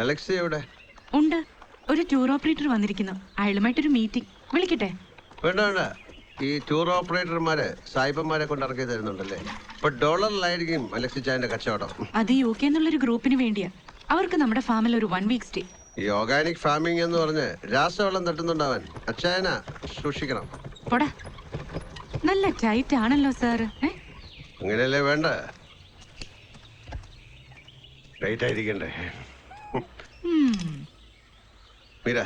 Alexei എവിടെ? ഉണ്ട്, ഒരു ടൂർ ഓപ്പറേറ്റർ വന്നിരിക്കുന്നു. അയാളുമായിട്ടൊരു മീറ്റിംഗ്. വിളിക്കട്ടെ? വേണ്ട വേണ്ട. ഈ ടൂർ ഓപ്പറേറ്റർമാര് സായിപ്പന്മാരെ കൊണ്ട് ഇറക്കി തരുന്നുണ്ടല്ലേ. ഇപ്പൊ ഡോളറിലായിരിക്കും അലക്സി ചായന്റെ കച്ചവടം. അത് UK എന്നുള്ളൊരു ഗ്രൂപ്പിന് വേണ്ടിയാ. അവർക്ക് നമ്മുടെ ഫാമിൽ ഒരു 1 വീക്ക് സ്റ്റേ. ഈ ഓർഗാനിക് ഫാമിംഗ് എന്ന് പറഞ്ഞ് രാസവെള്ളം തട്ടുന്നുണ്ടാവൻ. അച്ചായന സൂക്ഷിക്കണം. പോടാ, നല്ല ടൈറ്റ് ആണല്ലോ സാർ. അങ്ങനെയല്ലേ വേണ്ട, ടൈറ്റ് ആയിരിക്കണ്ടേ. മീര,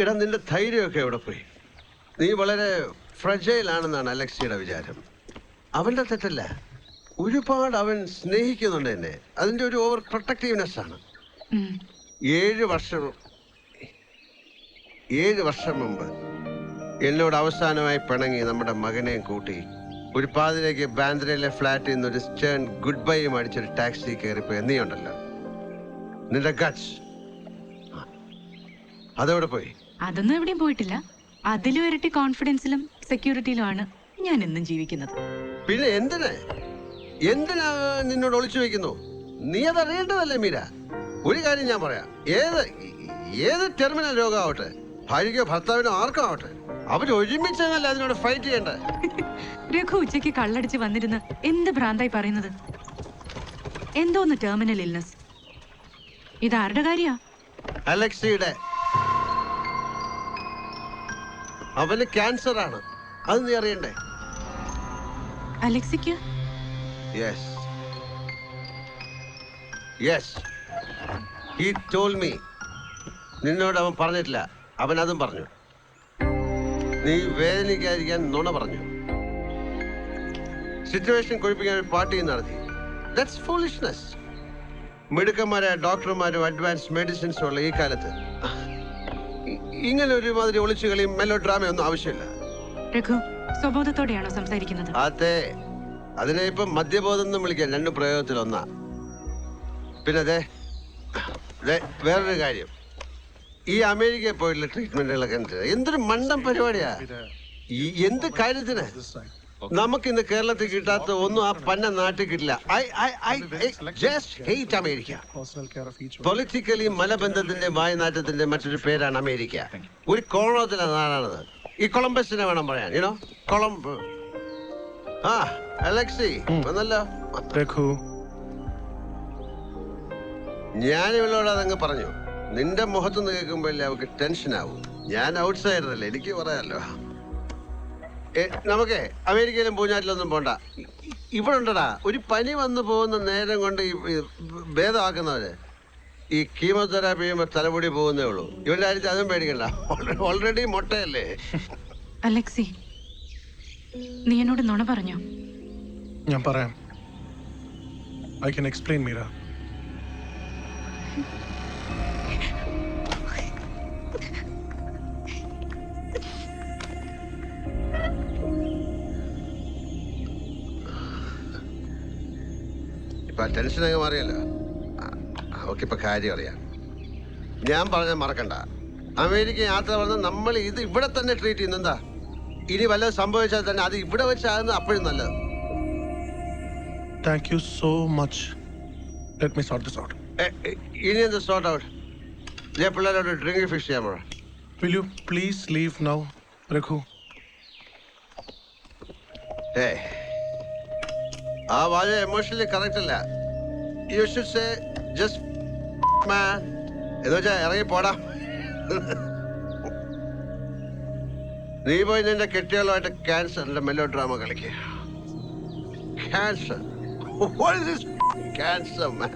ഇടാ നിന്റെ ധൈര്യമൊക്കെ എവിടെ പോയി? നീ വളരെ ഫ്രജൈൽ ആണെന്നാണ് അലക്സിയുടെ വിചാരം. അവന്റെ തെറ്റല്ല, ഒരുപാട് അവൻ സ്നേഹിക്കുന്നുണ്ട് എന്നെ. അതിന്റെ ഒരു ഓവർ പ്രൊട്ടക്റ്റീവ്നെസ് ആണ്. 7 വർഷം മുമ്പ് എന്നോട് അവസാനമായി പിണങ്ങി നമ്മുടെ മകനെയും കൂട്ടി ഒരു പാതിലേക്ക് ബാന്ദ്രയിലെ ഫ്ലാറ്റിൽ നിന്ന് ഒരു സ്റ്റേൺ ഗുഡ് ബൈയും അടിച്ചൊരു ടാക്സി കയറിപ്പോയി. നീ ഉണ്ടല്ലോ, നിന്റെ ഗട്സ് അതെവിടെ പോയി? അതൊന്നും എവിടെയും പോയിട്ടില്ല. അതിലും ഇരട്ടി കോൺഫിഡൻസിലും സെക്യൂരിറ്റിയിലുമാണ് ഞാൻ എന്നും ജീവിക്കുന്നത്. പിന്നെ എന്തിനാ നിന്നോട് ഒളിച്ചു വെക്കുന്നു? നീ അതറിയേണ്ടതല്ലേ മീര? ഒരു കാര്യം ഞാൻ പറയാം, ഏത് ടെർമിനൽ രോഗമാവട്ടെ, ഭാര്യയ്ക്കോ ഭർത്താവിനോ ആർക്കോ ആവട്ടെ, അവർ ഒരുമിച്ചല്ല അതിനോട് ഫൈറ്റ് ചെയ്യണ്ടേ. രഘു ഉച്ചയ്ക്ക് കള്ളടിച്ച് വന്നിരുന്ന് എന്ത് ഭ്രാന്തായി പറയുന്നത്? എന്തോന്ന് ടെർമിനൽ ഇൽനസ്? ഇതാരുടെ കാര്യ? അലക്സിയുടെ. അവന് ക്യാൻസർ ആണ്, അത് നീ അറിയണ്ടേ? അലക്സിക്ക്? Yes yes, he told me. നിന്നോട് അവൻ പറഞ്ഞിട്ടില്ല, അവൻ അതും പറഞ്ഞു. നീ വേദനിക്കാതിരിക്കാൻ നുണ പറഞ്ഞു. സിറ്റുവേഷൻ കൊഴിപ്പിക്കാൻ ഒരു പാർട്ടി നടത്തി. That's foolishness. മിടുക്കന്മാരായ ഡോക്ടർമാരും അഡ്വാൻസ് മെഡിസിൻസും ഉള്ള ഈ കാലത്ത് ഇങ്ങനെ ഒരുമാതിരി ഒളിച്ചുകളിയും മെല്ലോ ഡ്രാമയൊന്നും ആവശ്യമില്ല. രഘു, സ്വബോധത്തോടെയാണോ സംസാരിക്കുന്നത്? അതെ, അതിനെ ഇപ്പം മദ്യബോധം എന്നും വിളിക്കാൻ 2 പ്രയോഗത്തിലൊന്നാ. പിന്നെ വേറൊരു കാര്യം, ഈ അമേരിക്കയിൽ പോയിട്ടുള്ള ട്രീറ്റ്മെന്റുകളൊക്കെ എന്തൊരു മണ്ടം പരിപാടിയാ. എന്ത് കാര്യത്തിന്? നമുക്ക് ഇന്ന് കേരളത്തിൽ കിട്ടാത്ത ഒന്നും ആ പന്ന നാട്ടിൽ കിട്ടില്ല. അമേരിക്ക പൊളിറ്റിക്കലി മലബന്ധത്തിന്റെ വായനാറ്റത്തിന്റെ മറ്റൊരു പേരാണ് അമേരിക്ക. ഒരു കോളത്തിലെ നാടാണത്. ഈ കൊളംബസിനെ വേണം പറയാൻ. കൊളംബ്. ആ അലക്സി വന്നല്ലോ. ഞാൻ ഇവളോട് അതങ്ങ് പറഞ്ഞു. നിന്റെ മുഖത്തുനിന്ന് കേൾക്കുമ്പോഴല്ലേ അവർക്ക് ടെൻഷൻ ആവും. ഞാൻ ഔട്ട്സൈഡർ അല്ലേ, എനിക്ക് പറയാമല്ലോ. നമുക്ക് അമേരിക്കയിലും പൂഞ്ഞാറ്റിലൊന്നും പോണ്ട. ഇവിടെ ഉണ്ടടാ ഒരു പനി വന്നു പോകുന്ന നേരം കൊണ്ട് ഈ ഭേദമാക്കുന്നവര്. ഈ കീമോതെറാപ്പി ചെയ്യുമ്പോൾ തലമുടി പോകുന്നേ ഉള്ളൂ. ഇവരുടെ കാര്യത്തിൽ അതും പേടിക്കണ്ട, ഓൾറെഡി മൊട്ടയല്ലേ. അലക്സി, നീ എന്നോട് നുണ പറഞ്ഞോ? ഞാൻ പറയാം. I can explain Meera. ഇപ്പൊ ടെൻഷനൊക്കെ മാറിയല്ലോ. അവക്കിപ്പോ കാര്യം അറിയാം. ഞാൻ പറഞ്ഞ മറക്കണ്ട, അമേരിക്ക യാത്ര പറഞ്ഞാൽ നമ്മൾ ഇത് ഇവിടെ തന്നെ ട്രീറ്റ് ചെയ്യുന്നെന്താ. ഇനി വല്ലതും സംഭവിച്ചാൽ തന്നെ അത് ഇവിടെ വെച്ചാകുന്ന അപ്പോഴും നല്ലത്. Thank you so much. Let me sort this out. ഇനി എന്ത് സോർട്ട് ഔട്ട്? ഞാൻ പിള്ളേരോട് ഡ്രിങ്ക് ഫിക്സ് ചെയ്യാൻ പോകാം. Will you please leave now, Raghu? ആ വാചകം എമോഷണലി കറക്റ്റ് അല്ല. യു ഷുഡ് സേ ജസ്റ്റ് മാൻ എന്ന് വെച്ചാൽ ഇറങ്ങി പോടാ. നീ പോയി നിന്റെ കെട്ടികളുമായിട്ട് ക്യാൻസറിന്റെ മെല്ലോ ഡ്രാമ കളിക്കുക. Cancer? What is this cancer, man?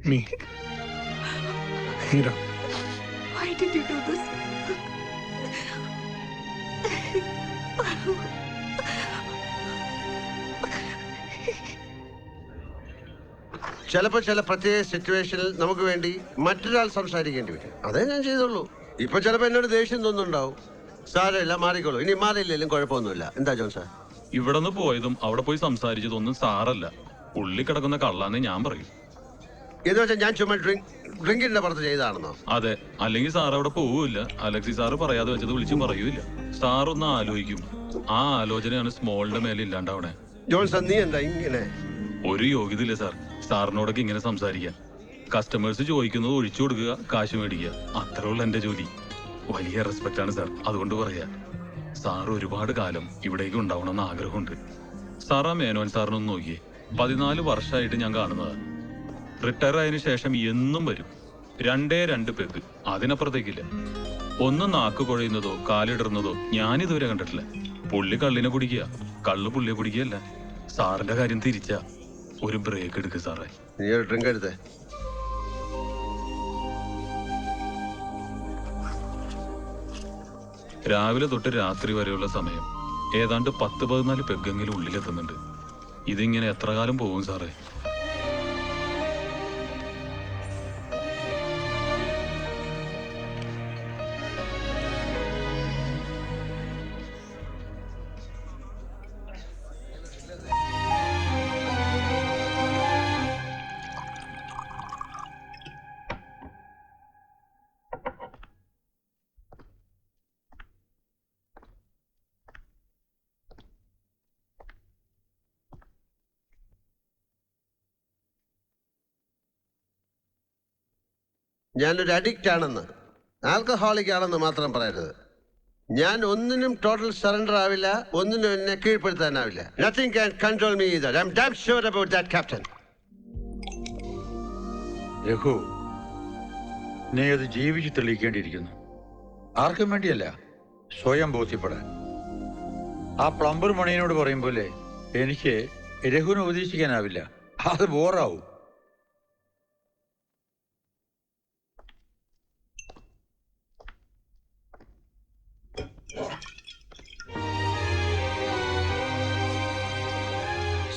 Me. Meera. Why did you do this? ചിലപ്പോൾ ചില പ്രത്യേക സിറ്റുവേഷനിൽ നമുക്ക് വേണ്ടി മറ്റൊരാൾ സംസാരിക്കേണ്ടി വരും. അതേ ഞാൻ ചെയ്തോളൂ. ഇപ്പൊ ചിലപ്പോൾ എന്നോട് ദേഷ്യം തോന്നുന്നുണ്ടാവും. സാരമില്ല, മാറിക്കോളൂ. ഇനി മാറിയില്ലെങ്കിലും കുഴപ്പമൊന്നുമില്ല. എന്താ ജോൺ സാർ? ഇവിടെ നിന്ന് പോയതും അവിടെ പോയി സംസാരിച്ചതൊന്നും സാറല്ല, ഉള്ളി കിടക്കുന്ന കള്ളാന്നേ ഞാൻ പറയും. എന്ന് വെച്ചാൽ ഞാൻ ചുമ്മാ ഡ്രിങ്കിന്റെ പുറത്ത് ചെയ്താണെന്നോ? അതെ, അല്ലെങ്കിൽ സാർ അവിടെ പോവില്ല. അലക്സി സാറ് പറയാതെ വെച്ചത് വിളിച്ചു പറയൂല. സാർ ഒന്ന് ആലോചിക്കും. ആ ആലോചനയാണ് സ്മോളിന്റെ മേലെ ഇല്ലാണ്ടാവണേ. ജോൺസൺ, നീ എന്താ ഇങ്ങനെ? ഒരു യോഗ്യത ഇല്ല സാർ സാറിനോടൊക്കെ ഇങ്ങനെ സംസാരിക്കാൻ. കസ്റ്റമേഴ്സ് ചോദിക്കുന്നത് ഒഴിച്ചു കൊടുക്കുക, കാശ് മേടിക്കുക, അത്രേ ഉള്ളൂ എന്റെ ജോലി. വലിയ റെസ്പെക്റ്റ് ആണ് സാർ, അതുകൊണ്ട് പറയാ. സാർ ഒരുപാട് കാലം ഇവിടേക്ക് ഉണ്ടാവണമെന്ന് ആഗ്രഹമുണ്ട്. സാർ ആ മേനോൻ സാറിനൊന്ന് നോക്കിയേ, 14 വർഷമായിട്ട് ഞാൻ കാണുന്നതാണ്. റിട്ടയർ ആയതിനു ശേഷം എന്നും വരും. 2 പെഗ്, അതിനപ്പുറത്തേക്കില്ല. ഒന്ന് നാക്ക് കുഴയുന്നതോ കാലിടുന്നതോ ഞാനിതുവരെ കണ്ടിട്ടില്ല. പുള്ളി കള്ളിനെ കുടിക്കുക, കള്ള് പുള്ളിയെ കുടിക്കുകയല്ല. സാറിന്റെ കാര്യം തിരിച്ചാ. ഒരു ബ്രേക്ക് എടുക്കുക സാറേ. നീ ഒരു ഡ്രിങ്ക് എടുത്തേ. രാവിലെ തൊട്ട് രാത്രി വരെയുള്ള സമയം ഏതാണ്ട് 10-14 പെഗ്ഗെങ്കിലും ഉള്ളിലെത്തുന്നുണ്ട്. ഇതിങ്ങനെ എത്ര കാലം പോകും സാറേ? ഞാനൊരു അഡിക്റ്റ് ആണെന്ന്, ആൽക്കഹോളിക് ആണെന്ന് മാത്രം പറയരുത്. ഞാൻ ഒന്നിനും ടോട്ടൽ സറണ്ടർ ആവില്ല, ഒന്നിനും എന്നെ കീഴ്പ്പെടുത്താനാവില്ല. Nothing can control me either. I am damn sure about that captain. Raghu, നീ അത് ജീവിച്ച് തെളിയിക്കേണ്ടിയിരിക്കുന്നു. ആർക്കും വേണ്ടിയല്ല, സ്വയം ബോധ്യപ്പെടാൻ. ആ പ്ലംബർ മണിയനോട് പറയും പോലെ എനിക്ക് രഘുവിനെ ഉപദേശിക്കാനാവില്ല, അത് ബോറാവും.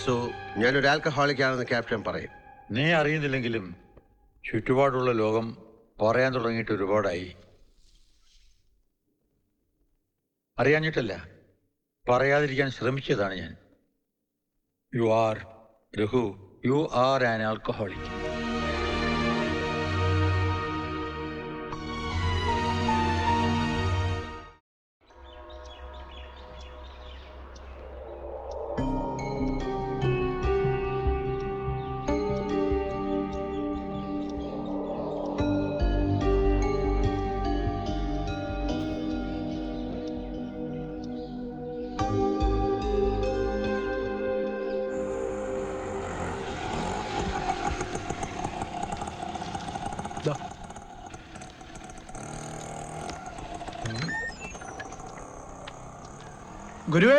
സോ ഞാനൊരു ആൽക്കഹോളിക് ആണെന്ന് ക്യാപ്റ്റൻ പറയും. നീ അറിയുന്നില്ലെങ്കിലും ചുറ്റുപാടുള്ള ലോകം പറയാൻ തുടങ്ങിയിട്ട് ഒരുപാടായി. അറിയാഞ്ഞിട്ടല്ല, പറയാതിരിക്കാൻ ശ്രമിച്ചതാണ് ഞാൻ. Raghu, you are an alcoholic. ഗുരുവേ,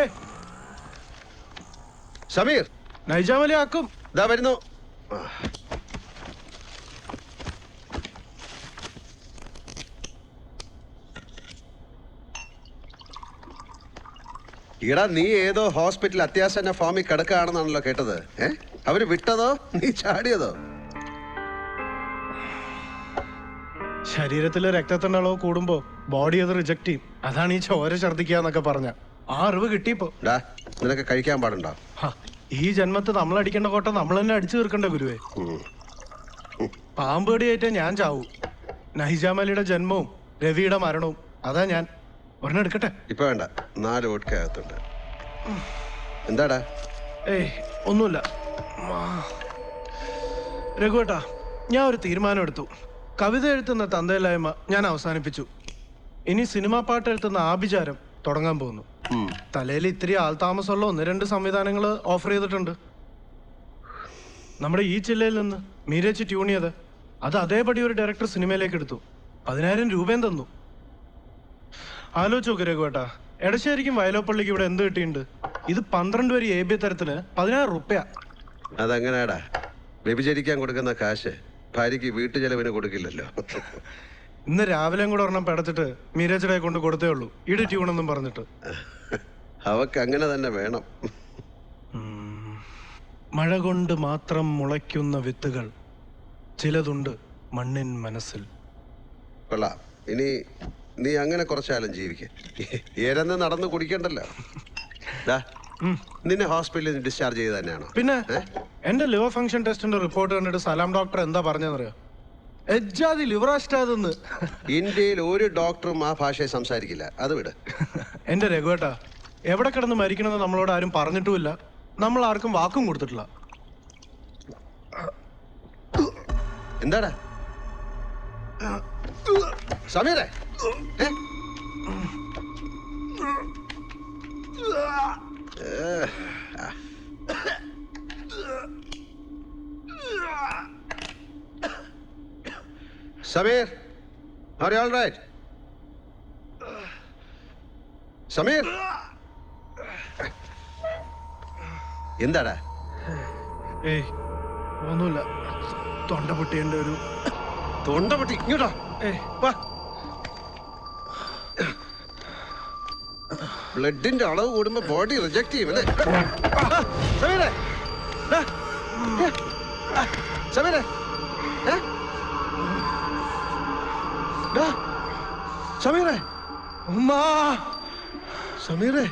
സമീർ, നൈജാമലി ആക്കും. ഇതാ വരുന്നു. ഈടാ, നീ ഏതോ ഹോസ്പിറ്റൽ അത്യാസന്ന ഫോമിൽ കിടക്കുകയാണെന്നാണല്ലോ കേട്ടത്. അവര് വിട്ടതോ നീ ചാടിയതോ? ശരീരത്തിലെ രക്തത്തിന്റെ അളവ് കൂടുമ്പോ ബോഡി അത് റിജക്ട് ചെയ്യും. അതാണ് ഈ ചോര ഛർദിക്കാന്നൊക്കെ പറഞ്ഞ. ആ അറിവ് കിട്ടിയപ്പോ നിനക്ക് കഴിക്കാൻ പാടുണ്ടോ? ഈ ജന്മത്ത് നമ്മൾ അടിക്കേണ്ട കോട്ട നമ്മൾ തന്നെ അടിച്ചു തീർക്കണ്ട ഗുരുവേ. പാമ്പേടിയായിട്ട് ഞാൻ ചാവൂ. നൈജാമലിയുടെ ജന്മവും രവിയുടെ മരണവും അതാ ഞാൻ. ഒരെണ്ണം എടുക്കട്ടെ? ഇപ്പൊ വേണ്ട, 4 വോഡ്ക അകത്തുണ്ട്. എന്താടാ? ഏയ് ഒന്നുമില്ല രഘുവേട്ടാ, ഞാൻ ഒരു തീരുമാനം എടുത്തു. കവിത എഴുത്തുന്ന തന്തയില്ലായ്മ ഞാൻ അവസാനിപ്പിച്ചു. ഇനി സിനിമാ പാട്ട് എഴുത്തുന്ന ആഭിചാരം തുടങ്ങാൻ പോകുന്നു. തലയിൽ ഇത്തിരി ആൾതാമസമുള്ള 1-2 സംവിധാനങ്ങൾ ഓഫർ ചെയ്തിട്ടുണ്ട്. നമ്മുടെ ഈ ജില്ലയിൽ നിന്ന് മീരച്ച് ട്യൂൺ ചെയ്ത് അത് അതേപടി ഒരു ഡയറക്ടർ സിനിമയിലേക്ക് എടുത്തു. 10,000 രൂപയും തന്നു. ആലോചിച്ച് നോക്ക് രഘുവേട്ടാ, എടശ്ശേരിക്കും വയലോപ്പള്ളിക്ക് ഇവിടെ എന്ത് കിട്ടിയിട്ടുണ്ട്? ഇത് 12 വരി AB തരത്തിന് 10,000 രൂപ. അതെങ്ങനെയാടാ? വ്യഭിചരിക്കാൻ കൊടുക്കുന്ന കാശ് ഭാര്യയ്ക്ക് വീട്ടു ചെലവിന് കൊടുക്കില്ലല്ലോ. ഇന്ന് രാവിലെ കൂടെ ഒരെണ്ണം പെടച്ചിട്ട് മീരച്ചടെ കൊണ്ട് കൊടുത്തേ ഉള്ളൂ, ഇടി ട്യൂണെന്നും പറഞ്ഞിട്ട്. അവക്ക് അങ്ങനെ തന്നെ വേണം. മഴ കൊണ്ട് മാത്രം മുളയ്ക്കുന്ന വിത്തുകൾ ചിലതുണ്ട് മണ്ണിൻ മനസ്സിൽ. കൊള്ളാം. ഇനി നീ അങ്ങനെ കുറച്ചാലും ജീവിക്ക. എരന്ന് നടന്ന് കുടിക്കണ്ടല്ലോ. നിന്നെ ഹോസ്പിറ്റലിൽ നിന്ന് ഡിസ്ചാർജ് ചെയ്ത് തന്നെയാണോ? പിന്നെ എന്റെ ലിവർ ഫംഗ്ഷൻ ടെസ്റ്റിന്റെ റിപ്പോർട്ട് കണ്ടിട്ട് സലാം ഡോക്ടർ എന്താ പറഞ്ഞതെന്നറിയോ? എജ്ജാതി ലിവർ അഷ്ടാതെന്ന്. ഇന്ത്യയിൽ ഒരു ഡോക്ടറും ആ ഭാഷയെ സംസാരിക്കില്ല. അത് വിട്. എന്റെ രഘുവേട്ടാ, എവിടെ കിടന്ന് മരിക്കണമെന്ന് നമ്മളോട് ആരും പറഞ്ഞിട്ടുമില്ല, നമ്മൾ ആർക്കും വാക്കും കൊടുത്തിട്ടില്ല. എന്താടാ സമീറേ? Sameer, are you all right? Sameer, എന്താടാ? ഏയ് ഒന്നുമില്ല, തൊണ്ട പൊട്ടിയതിന്റെ ഒരു തൊണ്ട പൊട്ടി. ഇങ്ങോട്ടോ വാ. ബ്ലഡിന്റെ അളവ് കൂടുമ്പോ ബോഡി റിജക്ട് ചെയ്യും അല്ലേ? സമീറേ, സമീറേ, സമീറേ, ഉമ്മാ, സമീറേ.